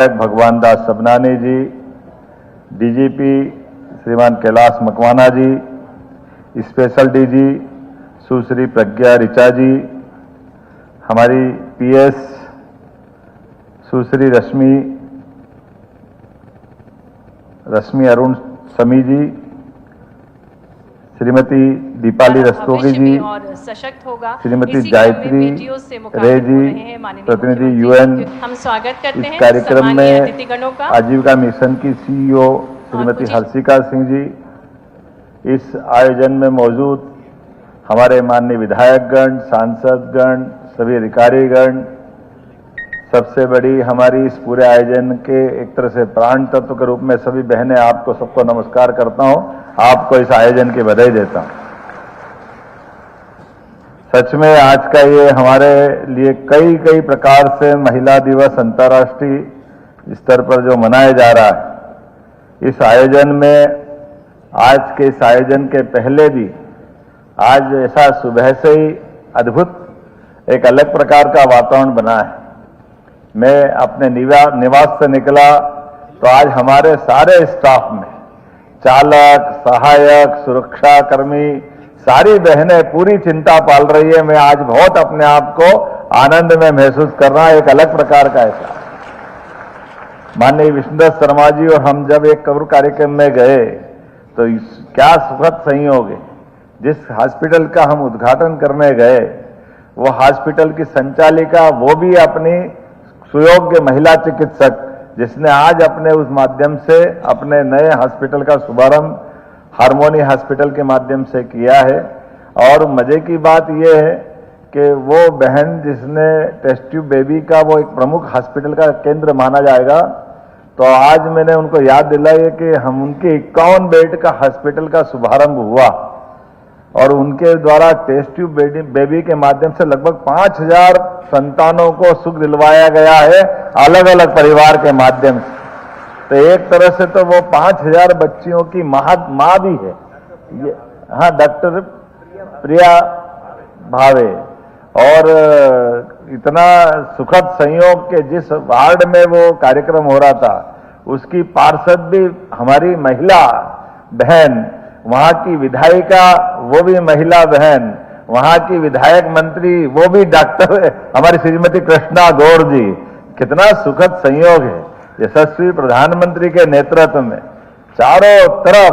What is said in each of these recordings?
भगवान दास सबनानी जी, डीजीपी श्रीमान कैलाश मकवाना जी, special DG सुश्री प्रज्ञा ऋचा जी, हमारी पीएस सुश्री रश्मि अरुण समी जी, श्रीमती दीपाली रस्तोगी जी, श्रीमती गायत्री रे जी, प्रतिनिधि यूएन। हम स्वागत करते हैं इस कार्यक्रम सम्मानीय में अतिथिगणों का। आजीविका मिशन की सीईओ श्रीमती हर्षिका सिंह जी, इस आयोजन में मौजूद हमारे माननीय विधायकगण, सांसदगण, सभी अधिकारीगण, सबसे बड़ी हमारी इस पूरे आयोजन के एक तरह से प्राण तत्व के रूप में सभी बहनें, आपको सबको नमस्कार करता हूं, आपको इस आयोजन की बधाई देता हूं। सच में आज का ये हमारे लिए कई प्रकार से महिला दिवस अंतर्राष्ट्रीय स्तर पर जो मनाया जा रहा है, इस आयोजन में आज के इस आयोजन के पहले भी आज ऐसा सुबह से ही अद्भुत एक अलग प्रकार का वातावरण बना है। मैं अपने निवास से निकला तो आज हमारे सारे स्टाफ में चालक, सहायक, सुरक्षा कर्मी, सारी बहनें पूरी चिंता पाल रही है। मैं आज बहुत अपने आप को आनंद में महसूस कर रहा हूं, एक अलग प्रकार का ऐसा। माननीय विष्णुदत्त शर्मा जी और हम जब एक कब्र कार्यक्रम में गए तो क्या सुखद संयोग है। जिस हॉस्पिटल का हम उद्घाटन करने गए, वो हॉस्पिटल की संचालिका, वो भी अपनी सुयोग्य महिला चिकित्सक, जिसने आज अपने उस माध्यम से अपने नए हॉस्पिटल का शुभारंभ हार्मोनी हॉस्पिटल के माध्यम से किया है। और मजे की बात यह है कि वो बहन जिसने टेस्ट ट्यूब बेबी का वो एक प्रमुख हॉस्पिटल का केंद्र माना जाएगा, तो आज मैंने उनको याद दिलाई कि हम उनके 51 बेड का हॉस्पिटल का शुभारंभ हुआ और उनके द्वारा टेस्ट ट्यूब बेबी के माध्यम से लगभग 5000 संतानों को सुख दिलवाया गया है, अलग अलग परिवार के माध्यम से। तो एक तरह से तो वो 5000 बच्चियों की मां भी है ये। हाँ, डॉक्टर प्रिया भावे। और इतना सुखद संयोग के जिस वार्ड में वो कार्यक्रम हो रहा था, उसकी पार्षद भी हमारी महिला बहन, वहां की विधायिका वो भी महिला बहन, वहां की विधायक मंत्री वो भी डॉक्टर हमारी श्रीमती कृष्णा गौर जी। कितना सुखद संयोग है। यशस्वी प्रधानमंत्री के नेतृत्व में चारों तरफ,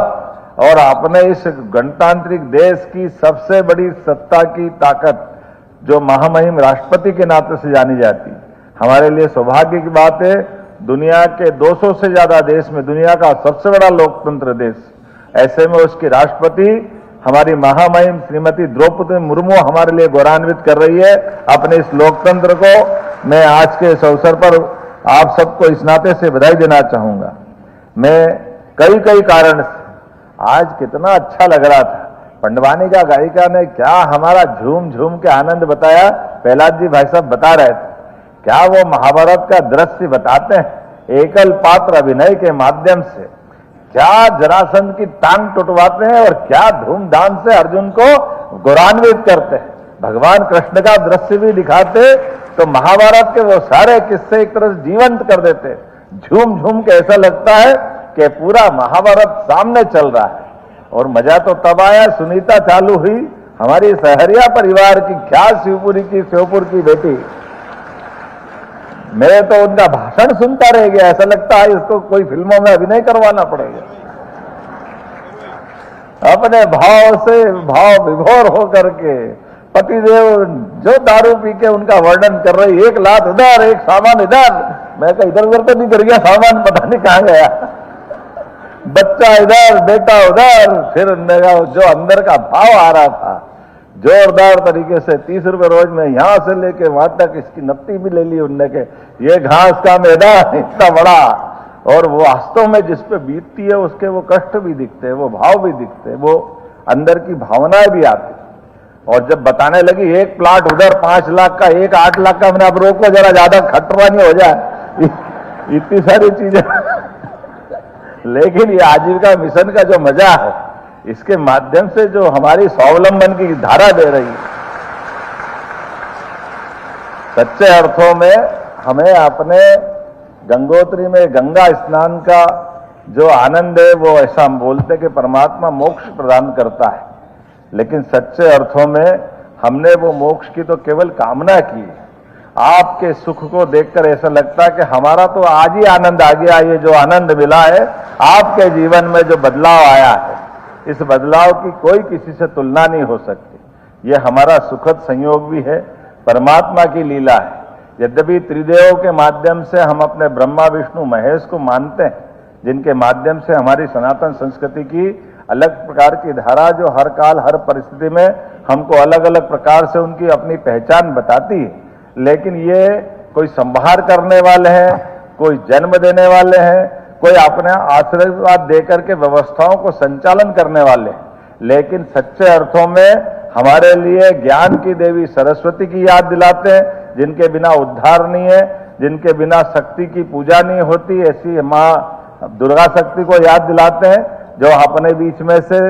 और अपने इस गणतांत्रिक देश की सबसे बड़ी सत्ता की ताकत जो महामहिम राष्ट्रपति के नाते से जानी जाती, हमारे लिए सौभाग्य की बात है। दुनिया के 200 से ज्यादा देश में, दुनिया का सबसे बड़ा लोकतंत्र देश, ऐसे में उसकी राष्ट्रपति हमारी महामहिम श्रीमती द्रौपदी मुर्मू हमारे लिए गौरवान्वित कर रही है अपने इस लोकतंत्र को। मैं आज के इस अवसर पर आप सबको इस नाते से बधाई देना चाहूंगा। मैं कई कारण से आज कितना अच्छा लग रहा था। पंडवानी का गायिका ने क्या हमारा झूम के आनंद बताया। प्रहलाद जी भाई साहब बता रहे थे, क्या वो महाभारत का दृश्य बताते हैं एकल पात्र अभिनय के माध्यम से, क्या जरासंध की टांग टुटवाते हैं और क्या धूमधाम से अर्जुन को गौरवान्वित करते हैं। भगवान कृष्ण का दृश्य भी दिखाते तो महाभारत के वो सारे किस्से एक तरह से जीवंत कर देते। झूम के ऐसा लगता है कि पूरा महाभारत सामने चल रहा है। और मजा तो तब आया, सुनीता चालू हुई, हमारी सहरिया परिवार की, क्या शिवपुर की बेटी। मैं तो उनका भाषण सुनता रह गया, ऐसा लगता है इसको कोई फिल्मों में अभिनय करवाना पड़ेगा। अपने भाव से भाव विभोर होकर के पतिदेव जो दारू पी के उनका वर्णन कर रही, एक लात उधर, एक सामान इधर। मैं कहा इधर उधर तो नहीं कर गया, सामान पता नहीं कहां गया, बच्चा इधर, बेटा उधर। फिर जो अंदर का भाव आ रहा था जोरदार तरीके से, 30 रुपए रोज में यहां से लेके वहां तक इसकी नकदी भी ले ली उनने के। ये घास का मैदान इतना बड़ा, और वो वास्तव में जिस पे बीतती है उसके वो कष्ट भी दिखते हैं, वो भाव भी दिखते हैं, वो अंदर की भावनाएं भी आती। और जब बताने लगी एक प्लाट उधर 5 लाख का, एक 8 लाख का, मैंने अब रोको जरा, ज्यादा खटरा नहीं हो जाए, इतनी सारी चीजें। लेकिन ये आजीविका मिशन का जो मजा है, इसके माध्यम से जो हमारी स्वावलंबन की धारा दे रही है, सच्चे अर्थों में हमें अपने गंगोत्री में गंगा स्नान का जो आनंद है वो ऐसा हम बोलते कि परमात्मा मोक्ष प्रदान करता है, लेकिन सच्चे अर्थों में हमने वो मोक्ष की तो केवल कामना की। आपके सुख को देखकर ऐसा लगता है कि हमारा तो आज ही आनंद आ गया। ये जो आनंद मिला है, आपके जीवन में जो बदलाव आया है, इस बदलाव की कोई किसी से तुलना नहीं हो सकती। ये हमारा सुखद संयोग भी है, परमात्मा की लीला है। यद्यपि त्रिदेवों के माध्यम से हम अपने ब्रह्मा विष्णु महेश को मानते हैं, जिनके माध्यम से हमारी सनातन संस्कृति की अलग प्रकार की धारा जो हर काल हर परिस्थिति में हमको अलग अलग प्रकार से उनकी अपनी पहचान बताती है, लेकिन ये कोई संभार करने वाले हैं, कोई जन्म देने वाले हैं, कोई अपने आशीर्वाद देकर के व्यवस्थाओं को संचालन करने वाले हैं, लेकिन सच्चे अर्थों में हमारे लिए ज्ञान की देवी सरस्वती की याद दिलाते हैं, जिनके बिना उद्धार नहीं है, जिनके बिना शक्ति की पूजा नहीं होती। ऐसी माँ दुर्गा शक्ति को याद दिलाते हैं, जो अपने बीच में से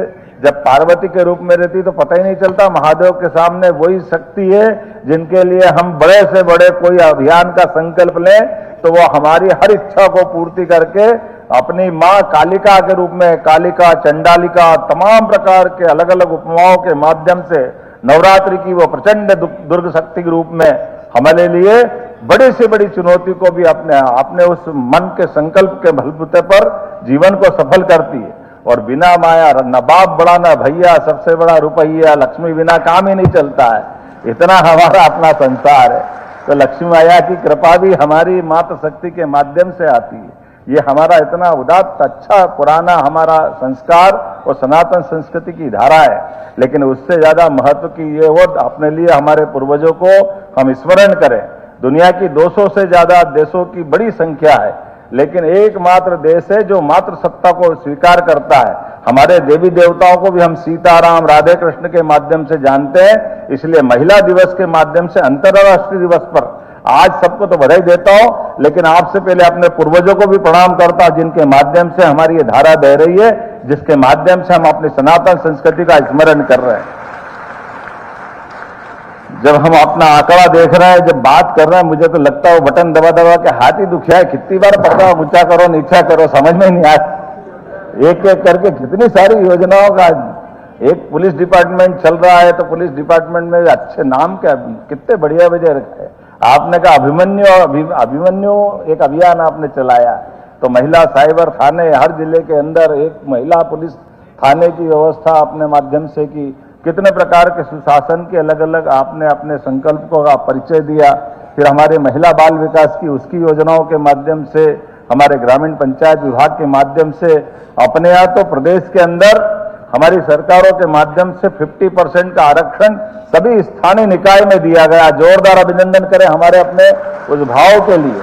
जब पार्वती के रूप में रहती तो पता ही नहीं चलता। महादेव के सामने वही शक्ति है जिनके लिए हम बड़े से बड़े कोई अभियान का संकल्प लें तो वो हमारी हर इच्छा को पूर्ति करके अपनी मां कालिका के रूप में, कालिका, चंडालिका, तमाम प्रकार के अलग अलग उपमाओं के माध्यम से नवरात्रि की वो प्रचंड दुर्ग शक्ति के रूप में हमारे लिए बड़ी से बड़ी चुनौती को भी अपने उस मन के संकल्प के बलबूते पर जीवन को सफल करती है। और बिना माया न बाप बड़ा न भैया, सबसे बड़ा रुपया, लक्ष्मी बिना काम ही नहीं चलता है। इतना हमारा अपना संसार है, तो लक्ष्मी माया की कृपा भी हमारी मातृ शक्ति के माध्यम से आती है। ये हमारा इतना उदात्त अच्छा पुराना हमारा संस्कार और सनातन संस्कृति की धारा है, लेकिन उससे ज्यादा महत्व की ये वो अपने लिए हमारे पूर्वजों को हम स्मरण करें। दुनिया की 200 से ज्यादा देशों की बड़ी संख्या है, लेकिन एकमात्र देश है जो मातृ सत्ता को स्वीकार करता है। हमारे देवी देवताओं को भी हम सीताराम, राधे कृष्ण के माध्यम से जानते हैं। इसलिए महिला दिवस के माध्यम से अंतर्राष्ट्रीय दिवस पर आज सबको तो बधाई देता हूं, लेकिन आपसे पहले अपने पूर्वजों को भी प्रणाम करता हूं, जिनके माध्यम से हमारी ये धारा बह रही है, जिसके माध्यम से हम अपनी सनातन संस्कृति का स्मरण कर रहे हैं। जब हम अपना आंकड़ा देख रहे हैं, जब बात कर रहे हैं, मुझे तो लगता है वो बटन दबा दबा के हाथ ही दुखिया है। कितनी बार पकड़ा, ऊंचा करो नीचा करो, समझ में नहीं आता। एक एक करके कितनी सारी योजनाओं का एक पुलिस डिपार्टमेंट चल रहा है, तो पुलिस डिपार्टमेंट में अच्छे नाम के कितने बढ़िया वजह रखा है। आपने कहा अभिमन्यु एक अभियान आपने चलाया, तो महिला साइबर थाने हर जिले के अंदर एक महिला पुलिस थाने की व्यवस्था अपने माध्यम से की। कितने प्रकार के सुशासन के अलग अलग आपने अपने संकल्पों का परिचय दिया। फिर हमारे महिला बाल विकास की उसकी योजनाओं के माध्यम से, हमारे ग्रामीण पंचायत विभाग के माध्यम से, अपने यहाँ तो प्रदेश के अंदर हमारी सरकारों के माध्यम से 50% का आरक्षण सभी स्थानीय निकाय में दिया गया। जोरदार अभिनंदन करें हमारे अपने उस भाव के लिए।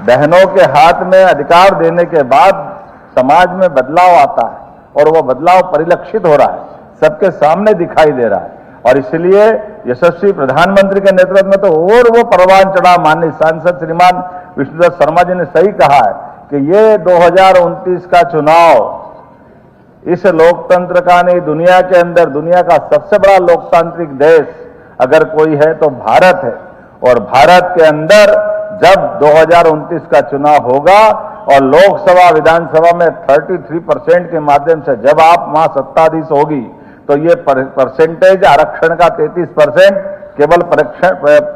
बहनों के हाथ में अधिकार देने के बाद समाज में बदलाव आता है, और वो बदलाव परिलक्षित हो रहा है, सबके सामने दिखाई दे रहा है। और इसलिए यशस्वी प्रधानमंत्री के नेतृत्व में तो और वो परवान चढ़ा। माननीय सांसद श्रीमान विष्णुदत्त शर्मा जी ने सही कहा है कि ये 2029 का चुनाव इस लोकतंत्र का नहीं, दुनिया के अंदर दुनिया का सबसे बड़ा लोकतांत्रिक देश अगर कोई है तो भारत है। और भारत के अंदर जब 2029 का चुनाव होगा और लोकसभा विधानसभा में 33% के माध्यम से जब आप वहां सत्ताधीश होगी, तो ये परसेंटेज आरक्षण का 33% केवल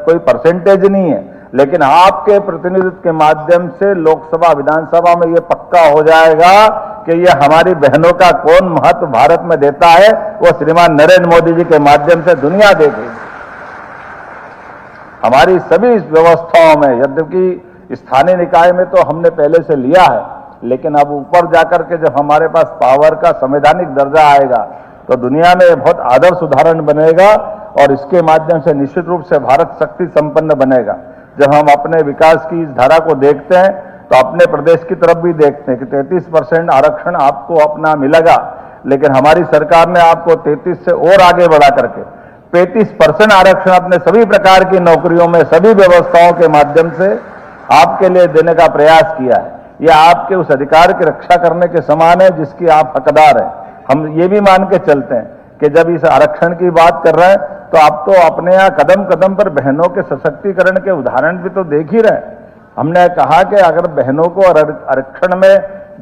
कोई परसेंटेज नहीं है, लेकिन आपके प्रतिनिधित्व के माध्यम से लोकसभा विधानसभा में ये पक्का हो जाएगा कि ये हमारी बहनों का कौन महत्व भारत में देता है, वो श्रीमान नरेंद्र मोदी जी के माध्यम से दुनिया देखेगी। हमारी सभी व्यवस्थाओं में, यद्यपि स्थानीय निकाय में तो हमने पहले से लिया है, लेकिन अब ऊपर जाकर के जब हमारे पास पावर का संवैधानिक दर्जा आएगा तो दुनिया में बहुत आदर्श उदाहरण बनेगा, और इसके माध्यम से निश्चित रूप से भारत शक्ति संपन्न बनेगा। जब हम अपने विकास की इस धारा को देखते हैं तो अपने प्रदेश की तरफ भी देखते हैं कि 33% आरक्षण आपको अपना मिलेगा, लेकिन हमारी सरकार ने आपको 33 से और आगे बढ़ा करके 35% आरक्षण अपने सभी प्रकार की नौकरियों में सभी व्यवस्थाओं के माध्यम से आपके लिए देने का प्रयास किया है। यह आपके उस अधिकार की रक्षा करने के समान है जिसकी आप हकदार हैं। हम ये भी मान के चलते हैं कि जब इस आरक्षण की बात कर रहे हैं तो आप तो अपने यहाँ कदम कदम पर बहनों के सशक्तिकरण के उदाहरण भी तो देख ही रहे हैं। हमने कहा कि अगर बहनों को आरक्षण में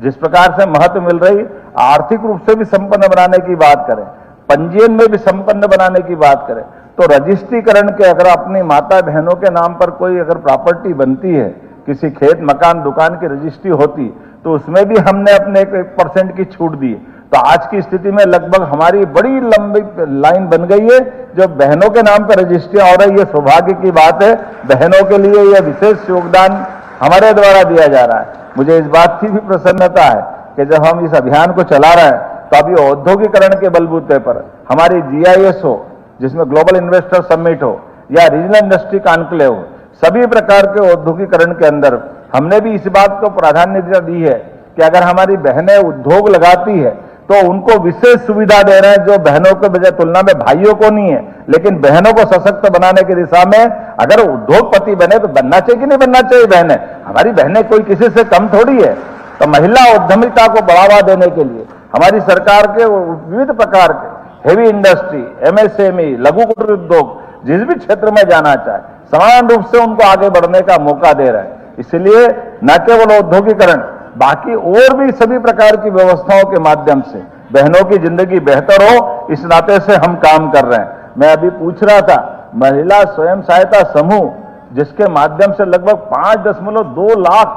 जिस प्रकार से महत्व मिल रही, आर्थिक रूप से भी संपन्न बनाने की बात करें, पंजीयन में भी संपन्न बनाने की बात करें, तो रजिस्ट्रीकरण के अगर अपनी माता बहनों के नाम पर कोई अगर प्रॉपर्टी बनती है, किसी खेत मकान दुकान की रजिस्ट्री होती, तो उसमें भी हमने अपने 1% की छूट दी। तो आज की स्थिति में लगभग हमारी बड़ी लंबी लाइन बन गई है जो बहनों के नाम पर रजिस्ट्रियां हो रही है। सौभाग्य की बात है, बहनों के लिए यह विशेष योगदान हमारे द्वारा दिया जा रहा है। मुझे इस बात की भी प्रसन्नता है कि जब हम इस अभियान को चला रहे हैं तो अभी औद्योगिकरण के बलबूते पर हमारी GIS हो, जिसमें ग्लोबल इन्वेस्टर समिट हो या रीजनल इंडस्ट्री कॉन्क्लेव हो, सभी प्रकार के औद्योगिकरण के अंदर हमने भी इस बात को प्राधान्यता दी है कि अगर हमारी बहनें उद्योग लगाती है तो उनको विशेष सुविधा दे रहे हैं जो बहनों के बजाय तुलना में भाइयों को नहीं है। लेकिन बहनों को सशक्त बनाने की दिशा में अगर उद्योगपति बने तो बनना चाहिए कि नहीं बनना चाहिए? बहनें, हमारी बहनें कोई किसी से कम थोड़ी है। तो महिला उद्यमिता को बढ़ावा देने के लिए हमारी सरकार के विविध प्रकार के हेवी इंडस्ट्री, MSME, लघु कुटीर उद्योग जिस भी क्षेत्र में जाना चाहे समान रूप से उनको आगे बढ़ने का मौका दे रहे हैं। इसलिए न केवल औद्योगिकरण, बाकी और भी सभी प्रकार की व्यवस्थाओं के माध्यम से बहनों की जिंदगी बेहतर हो, इस नाते से हम काम कर रहे हैं। मैं अभी पूछ रहा था, महिला स्वयं सहायता समूह जिसके माध्यम से लगभग 5.2 लाख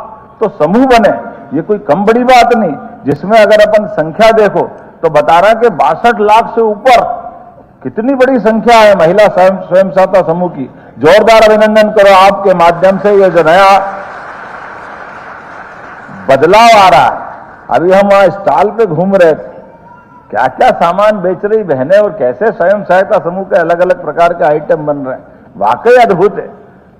तो समूह बने, ये कोई कम बड़ी बात नहीं। जिसमें अगर अपन संख्या देखो तो बता रहा है कि 62 लाख से ऊपर, कितनी बड़ी संख्या है महिला स्वयं सहायता समूह की। जोरदार अभिनंदन करो आपके माध्यम से ये जो नया बदलाव आ रहा है। अभी हम वहां स्टॉल पे घूम रहे थे, क्या क्या सामान बेच रही बहनें और कैसे स्वयं सहायता समूह के अलग अलग प्रकार के आइटम बन रहे हैं, वाकई अद्भुत है।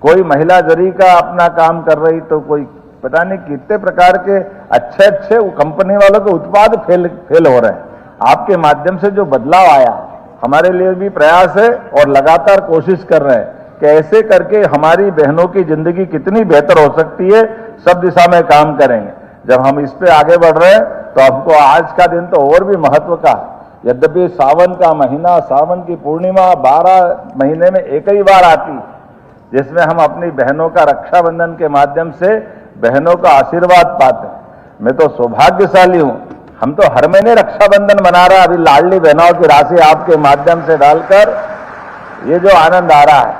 कोई महिला जरी का अपना काम कर रही तो कोई पता नहीं कितने प्रकार के अच्छे अच्छे कंपनी वालों के उत्पाद फेल हो रहे हैं। आपके माध्यम से जो बदलाव आया, हमारे लिए भी प्रयास है और लगातार कोशिश कर रहे हैं कि ऐसे करके हमारी बहनों की जिंदगी कितनी बेहतर हो सकती है, सब दिशा में काम करेंगे। जब हम इस पे आगे बढ़ रहे हैं तो हमको आज का दिन तो और भी महत्व का है। यद्यपि सावन का महीना, सावन की पूर्णिमा 12 महीने में एक ही बार आती, जिसमें हम अपनी बहनों का रक्षाबंधन के माध्यम से बहनों का आशीर्वाद पाते हैं। मैं तो सौभाग्यशाली हूं, हम तो हर महीने रक्षाबंधन मना रहा है। अभी लाडली बहनों की राशि आपके माध्यम से डालकर ये जो आनंद आ रहा है,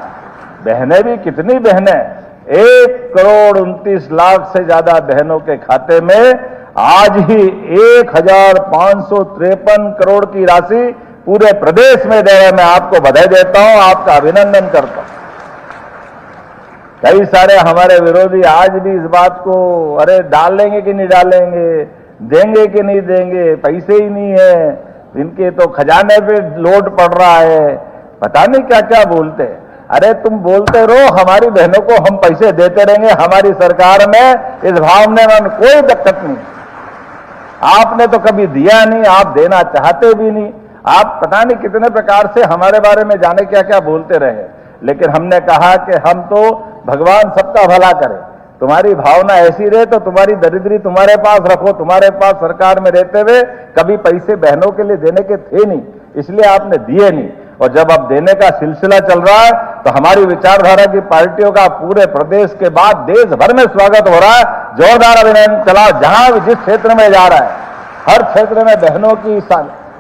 बहनें भी कितनी बहनें, 1,29,00,000 से ज्यादा बहनों के खाते में आज ही 1,553 करोड़ की राशि पूरे प्रदेश में दे रहे। मैं आपको बधाई देता हूं, आपका अभिनंदन करता हूं। कई सारे हमारे विरोधी आज भी इस बात को, अरे डालेंगे कि नहीं डालेंगे, देंगे कि नहीं देंगे, पैसे ही नहीं है, इनके तो खजाने पे लोड पड़ रहा है, पता नहीं क्या क्या बोलते हैं। अरे तुम बोलते रहो, हमारी बहनों को हम पैसे देते रहेंगे। हमारी सरकार में इस भावना में कोई दिक्कत नहीं। आपने तो कभी दिया नहीं, आप देना चाहते भी नहीं। आप पता नहीं कितने प्रकार से हमारे बारे में जाने क्या क्या बोलते रहे, लेकिन हमने कहा कि हम तो भगवान सबका भला करे। तुम्हारी भावना ऐसी रहे तो तुम्हारी दरिद्री तुम्हारे पास रखो। तुम्हारे पास सरकार में रहते हुए कभी पैसे बहनों के लिए देने के थे नहीं, इसलिए आपने दिए नहीं। और जब अब देने का सिलसिला चल रहा है तो हमारी विचारधारा की पार्टियों का पूरे प्रदेश के बाद देश भर में स्वागत हो रहा है। जोरदार अभिनंदन चलाओ। जहां भी जिस क्षेत्र में जा रहा है, हर क्षेत्र में बहनों की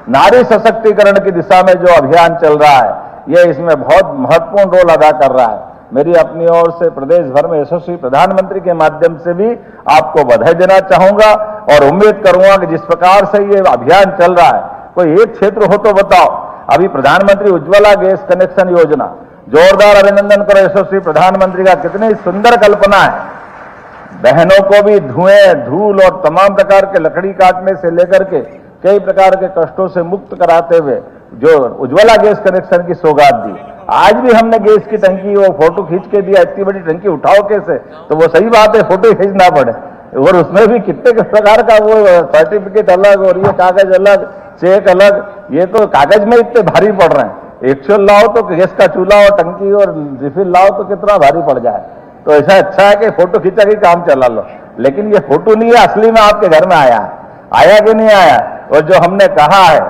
नारी सशक्तिकरण की दिशा में जो अभियान चल रहा है, यह इसमें बहुत महत्वपूर्ण रोल अदा कर रहा है। मेरी अपनी ओर से प्रदेश भर में यशस्वी प्रधानमंत्री के माध्यम से भी आपको बधाई देना चाहूंगा और उम्मीद करूंगा कि जिस प्रकार से ये अभियान चल रहा है, कोई एक क्षेत्र हो तो बताओ। अभी प्रधानमंत्री उज्ज्वला गैस कनेक्शन योजना, जोरदार अभिनंदन करो यशस्वी प्रधानमंत्री का, कितनी सुंदर कल्पना है। बहनों को भी धुएं, धूल और तमाम प्रकार के लकड़ी काटने से लेकर के कई प्रकार के कष्टों से मुक्त कराते हुए जो उज्ज्वला गैस कनेक्शन की सौगात दी। आज भी हमने गैस की टंकी वो फोटो खींच के दिया, इतनी बड़ी टंकी उठाओ कैसे, तो वो सही बात है, फोटो खींचना पड़े। और उसमें भी कितने प्रकार का वो सर्टिफिकेट अलग और ये कागज अलग, चेक अलग, ये तो कागज में इतने भारी पड़ रहे हैं। एक्चुअल लाओ तो गैस का चूल्हा और टंकी और रिफिल लाओ तो कितना भारी पड़ जाए। तो ऐसा अच्छा है कि फोटो खींचा के काम चला लो, लेकिन ये फोटो नहीं है, असली में आपके घर में आया कि नहीं आया। और जो हमने कहा है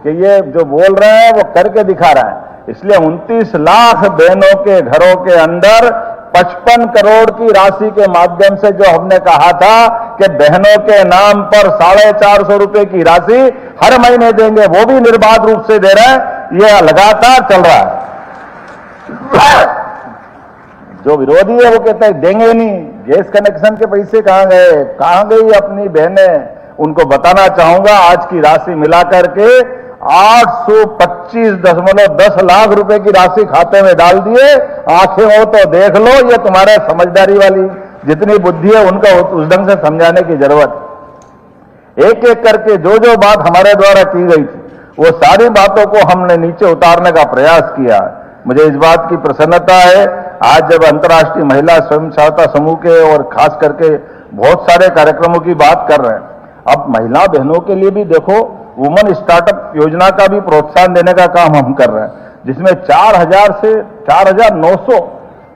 कि ये जो बोल रहे हैं वो करके दिखा रहा है। इसलिए 29 लाख बहनों के घरों के अंदर 55 करोड़ की राशि के माध्यम से जो हमने कहा था कि बहनों के नाम पर 450 रुपए की राशि हर महीने देंगे, वो भी निर्बाध रूप से दे रहे हैं। ये लगातार चल रहा है। जो विरोधी है वो कहते हैं देंगे नहीं, गैस कनेक्शन के पैसे कहां गए, कहां गई अपनी बहनें? उनको बताना चाहूंगा आज की राशि मिलाकर के 825.10 लाख रुपए की राशि खाते में डाल दिए। आंखें हो तो देख लो, ये तुम्हारे समझदारी वाली जितनी बुद्धि है उनका उस ढंग से समझाने की जरूरत। एक एक करके जो जो बात हमारे द्वारा की गई थी वो सारी बातों को हमने नीचे उतारने का प्रयास किया। मुझे इस बात की प्रसन्नता है आज जब अंतर्राष्ट्रीय महिला स्वयं सहायता समूह के और खास करके बहुत सारे कार्यक्रमों की बात कर रहे हैं। अब महिला बहनों के लिए भी देखो वुमन स्टार्टअप योजना का भी प्रोत्साहन देने का काम हम कर रहे हैं, जिसमें 4000 से 4900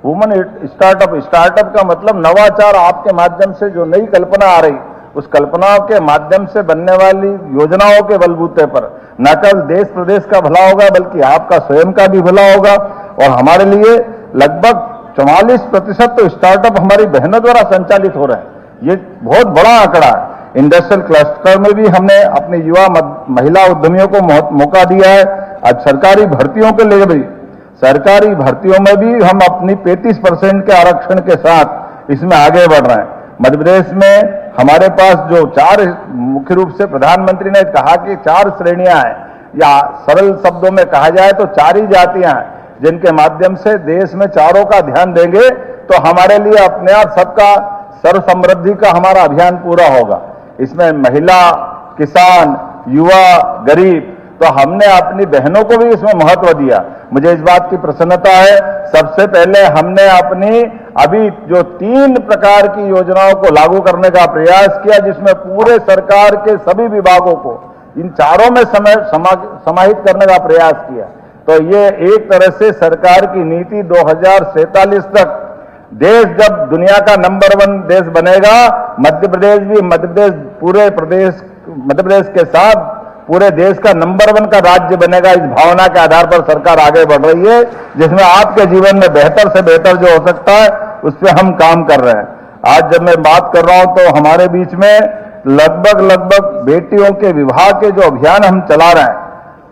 वुमन स्टार्टअप का मतलब नवाचार आपके माध्यम से जो नई कल्पना आ रही उस कल्पनाओं के माध्यम से बनने वाली योजनाओं के बलबूते पर न केवल देश प्रदेश का भला होगा बल्कि आपका स्वयं का भी भला होगा। और हमारे लिए लगभग 44% तो स्टार्टअप हमारी बहनों द्वारा संचालित हो रहे हैं। ये बहुत बड़ा आंकड़ा है। इंडस्ट्रियल क्लस्टर में भी हमने अपने युवा महिला उद्यमियों को मौका दिया है। आज सरकारी भर्तियों के लिए भी, सरकारी भर्तियों में भी हम अपनी 35% के आरक्षण के साथ इसमें आगे बढ़ रहे हैं। मध्य प्रदेश में हमारे पास जो 4 मुख्य रूप से प्रधानमंत्री ने कहा कि 4 श्रेणियां हैं, या सरल शब्दों में कहा जाए तो 4 ही जातियां हैं जिनके माध्यम से देश में चारों का ध्यान देंगे तो हमारे लिए अपने आप सबका सर्व समृद्धि का हमारा अभियान पूरा होगा। इसमें महिला, किसान, युवा, गरीब, तो हमने अपनी बहनों को भी इसमें महत्व दिया। मुझे इस बात की प्रसन्नता है, सबसे पहले हमने अपनी अभी जो 3 प्रकार की योजनाओं को लागू करने का प्रयास किया, जिसमें पूरे सरकार के सभी विभागों को इन चारों में समाहित करने का प्रयास किया। तो ये एक तरह से सरकार की नीति 2047 तक देश जब दुनिया का नंबर 1 देश बनेगा, मध्य प्रदेश भी मध्य प्रदेश के साथ पूरे देश का नंबर 1 का राज्य बनेगा। इस भावना के आधार पर सरकार आगे बढ़ रही है, जिसमें आपके जीवन में बेहतर से बेहतर जो हो सकता है उस पर हम काम कर रहे हैं। आज जब मैं बात कर रहा हूं तो हमारे बीच में लगभग बेटियों के विवाह के जो अभियान हम चला रहे हैं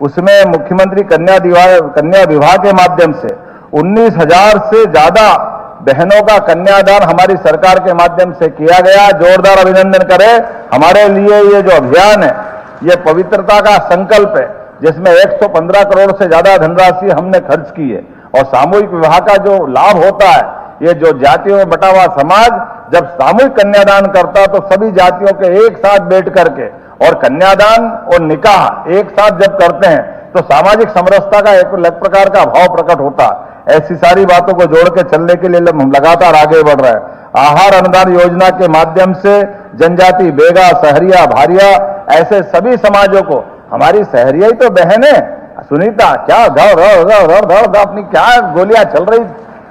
उसमें मुख्यमंत्री कन्या विवाह के माध्यम से 19,000 से ज्यादा बहनों का कन्यादान हमारी सरकार के माध्यम से किया गया। जोरदार अभिनंदन करें। हमारे लिए ये जो अभियान है ये पवित्रता का संकल्प है, जिसमें 115 करोड़ से ज्यादा धनराशि हमने खर्च की है। और सामूहिक विवाह का जो लाभ होता है, ये जो जातियों में बटा हुआ समाज जब सामूहिक कन्यादान करता तो सभी जातियों के एक साथ बैठ करके और कन्यादान और निकाह एक साथ जब करते हैं तो सामाजिक समरसता का एक अलग प्रकार का भाव प्रकट होता है। ऐसी सारी बातों को जोड़ के चलने के लिए हम लगातार आगे बढ़ रहे हैं। आहार अनुदान योजना के माध्यम से जनजाति, बेगा, सहरिया, भारिया, ऐसे सभी समाजों को, हमारी सहरिया ही तो बहन है सुनीता, क्या धड़ अपनी क्या गोलियां चल रही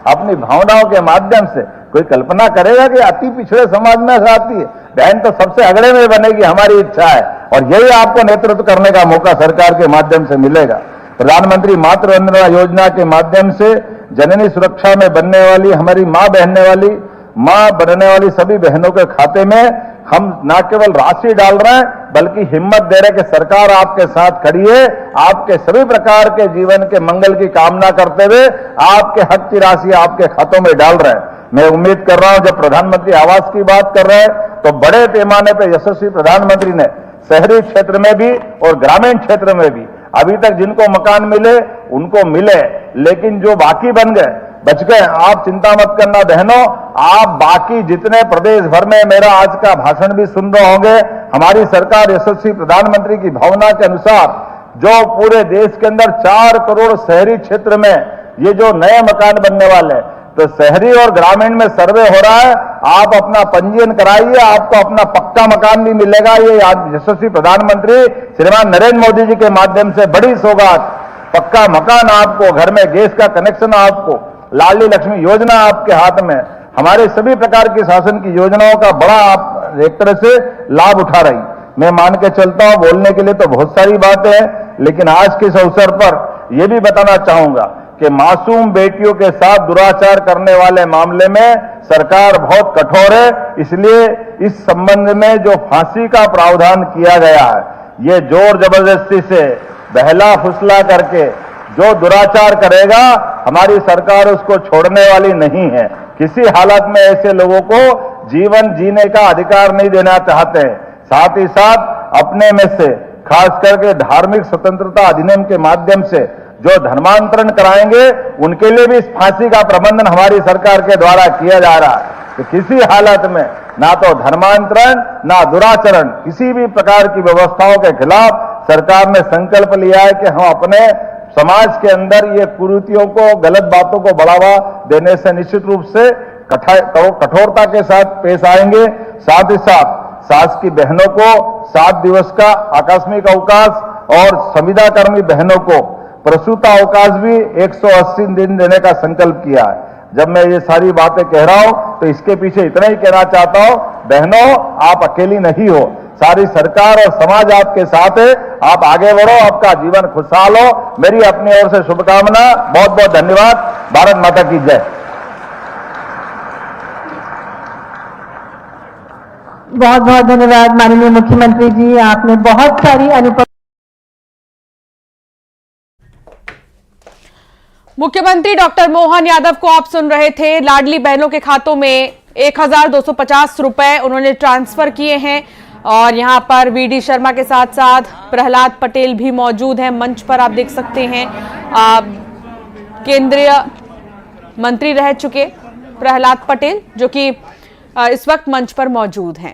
अपनी भावनाओं के माध्यम से। कोई कल्पना करेगा कि अति पिछड़े समाज में से आती है बहन, तो सबसे अगड़े में बनेगी, हमारी इच्छा है। और यही आपको नेतृत्व करने का मौका सरकार के माध्यम से मिलेगा। प्रधानमंत्री मातृ वंदना योजना के माध्यम से जननी सुरक्षा में बनने वाली हमारी मां बनने वाली सभी बहनों के खाते में हम न केवल राशि डाल रहे हैं बल्कि हिम्मत दे रहे कि सरकार आपके साथ खड़ी है। आपके सभी प्रकार के जीवन के मंगल की कामना करते हुए आपके हक की राशि आपके खातों में डाल रहे हैं। मैं उम्मीद कर रहा हूं जब प्रधानमंत्री आवास की बात कर रहे हैं तो बड़े पैमाने पर यशस्वी प्रधानमंत्री ने शहरी क्षेत्र में भी और ग्रामीण क्षेत्र में भी अभी तक जिनको मकान मिले उनको मिले, लेकिन जो बाकी बच गए, आप चिंता मत करना बहनों, आप बाकी जितने प्रदेश भर में मेरा आज का भाषण भी सुन रहे होंगे, हमारी सरकार यशस्वी प्रधानमंत्री की भावना के अनुसार जो पूरे देश के अंदर 4 करोड़ शहरी क्षेत्र में ये जो नए मकान बनने वाले हैं, तो शहरी और ग्रामीण में सर्वे हो रहा है। आप अपना पंजीयन कराइए, आपको अपना पक्का मकान भी मिलेगा। ये यशस्वी प्रधानमंत्री श्रीमान नरेंद्र मोदी जी के माध्यम से बड़ी सौगात, पक्का मकान आपको, घर में गैस का कनेक्शन आपको, लाडली लक्ष्मी योजना आपके हाथ में, हमारे सभी प्रकार की शासन की योजनाओं का बड़ा आप एक तरह से लाभ उठा रही। मैं मान के चलता हूं, बोलने के लिए तो बहुत सारी बातें हैं, लेकिन आज के इस अवसर पर यह भी बताना चाहूंगा कि मासूम बेटियों के साथ दुराचार करने वाले मामले में सरकार बहुत कठोर है। इसलिए इस संबंध में जो फांसी का प्रावधान किया गया है, ये जोर जबरदस्ती से बहला फुसला करके जो दुराचार करेगा, हमारी सरकार उसको छोड़ने वाली नहीं है। किसी हालत में ऐसे लोगों को जीवन जीने का अधिकार नहीं देना चाहते हैं। साथ ही साथ अपने में से खास करके धार्मिक स्वतंत्रता अधिनियम के माध्यम से जो धर्मांतरण कराएंगे, उनके लिए भी इस फांसी का प्रबंधन हमारी सरकार के द्वारा किया जा रहा है। तो किसी हालत में ना तो धर्मांतरण ना दुराचरण, किसी भी प्रकार की व्यवस्थाओं के खिलाफ सरकार ने संकल्प लिया है कि हम अपने समाज के अंदर ये कुरीतियों को, गलत बातों को बढ़ावा देने से निश्चित रूप से कठोरता के साथ पेश आएंगे। साथ ही साथ सास की बहनों को 7 दिवस का आकस्मिक अवकाश और संविदा कर्मी बहनों को प्रसूता अवकाश भी 180 दिन देने का संकल्प किया है। जब मैं ये सारी बातें कह रहा हूं तो इसके पीछे इतना ही कहना चाहता हूं, बहनों आप अकेली नहीं हो, सारी सरकार और समाज आपके साथ है। आप आगे बढ़ो, आपका जीवन खुशहाल हो। मेरी अपनी ओर से शुभकामना। बहुत बहुत धन्यवाद। भारत माता की जय। बहुत बहुत धन्यवाद माननीय मुख्यमंत्री जी, आपने बहुत सारी अनुपम। मुख्यमंत्री डॉक्टर मोहन यादव को आप सुन रहे थे। लाडली बहनों के खातों में 1250 रुपए उन्होंने ट्रांसफर किए हैं। और यहां पर वीडी शर्मा के साथ साथ प्रहलाद पटेल भी मौजूद हैं। मंच पर आप देख सकते हैं केंद्रीय मंत्री रह चुके प्रहलाद पटेल, जो कि इस वक्त मंच पर मौजूद हैं।